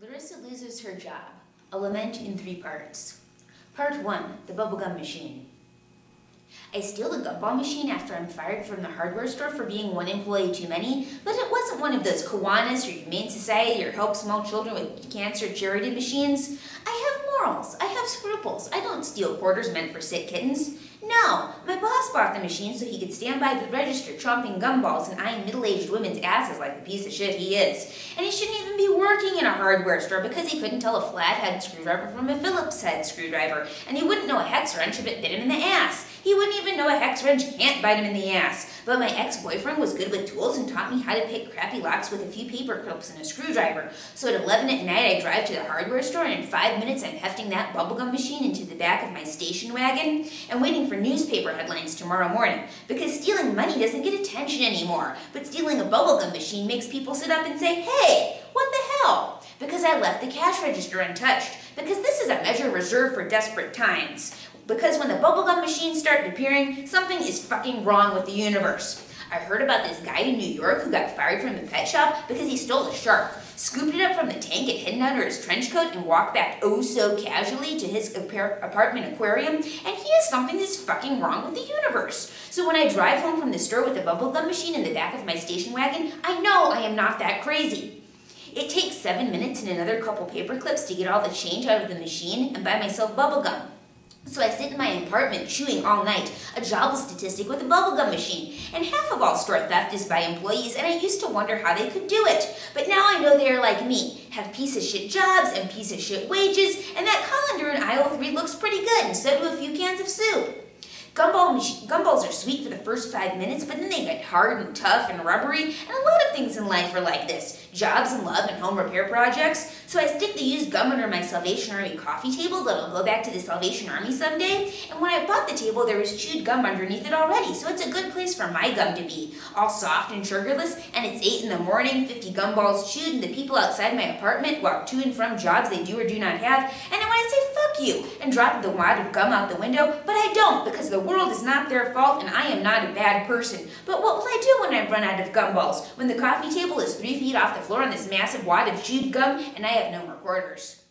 Larissa loses her job. A lament in 3 parts. Part 1, the bubblegum machine. I steal the gumball machine after I'm fired from the hardware store for being one employee too many, but it wasn't one of those Kiwanis or Humane Society or Help Small Children with Cancer charity machines. I have morals. I have scruples. I don't steal quarters meant for sick kittens. No, my boss bought the machine so he could stand by the register chomping gumballs and eyeing middle-aged women's asses like the piece of shit he is. And he shouldn't even be working in a hardware store because he couldn't tell a flathead screwdriver from a Phillips head screwdriver, and he wouldn't know a hex wrench if it bit him in the ass. He wouldn't even know a hex wrench can't bite him in the ass. But my ex-boyfriend was good with tools and taught me how to pick crappy locks with a few paper clips and a screwdriver. So at 11 at night I drive to the hardware store, and in 5 minutes I'm hefting that bubblegum machine into the back of my station wagon and waiting for newspaper headlines tomorrow morning. Because stealing money doesn't get attention anymore, but stealing a bubblegum machine makes people sit up and say, "Hey, what the hell?" Because I left the cash register untouched. Because this is a measure reserved for desperate times. Because when the bubblegum machines start appearing, something is fucking wrong with the universe. I heard about this guy in New York who got fired from the pet shop because he stole a shark, scooped it up from the tank and hidden under his trench coat, and walked back oh so casually to his apartment aquarium, and he has something that's fucking wrong with the universe. So when I drive home from the store with the bubblegum machine in the back of my station wagon, I know I am not that crazy. It takes 7 minutes and another couple paper clips to get all the change out of the machine and buy myself bubblegum. So I sit in my apartment chewing all night, a jobless statistic with a bubblegum machine. And half of all store theft is by employees, and I used to wonder how they could do it. But now I know they are like me, have piece of shit jobs and piece of shit wages, and that colander in aisle 3 looks pretty good, and so do a few cans of soup. Gumballs are sweet for the first 5 minutes, but then they get hard and tough and rubbery, and a lot of things in life are like this. Jobs and love and home repair projects. So I stick the used gum under my Salvation Army coffee table that'll go back to the Salvation Army someday, and when I bought the table there was chewed gum underneath it already, so it's a good place for my gum to be. All soft and sugarless, and it's 8 in the morning, 50 gumballs chewed, and the people outside my apartment walk to and from jobs they do or do not have, and I want to say fuck you, and drop the wad of gum out the window, but I don't, because the world is not their fault and I am not a bad person. But what will I do when I run out of gumballs? When the coffee table is 3 feet off the floor on this massive wad of chewed gum and I have no more quarters?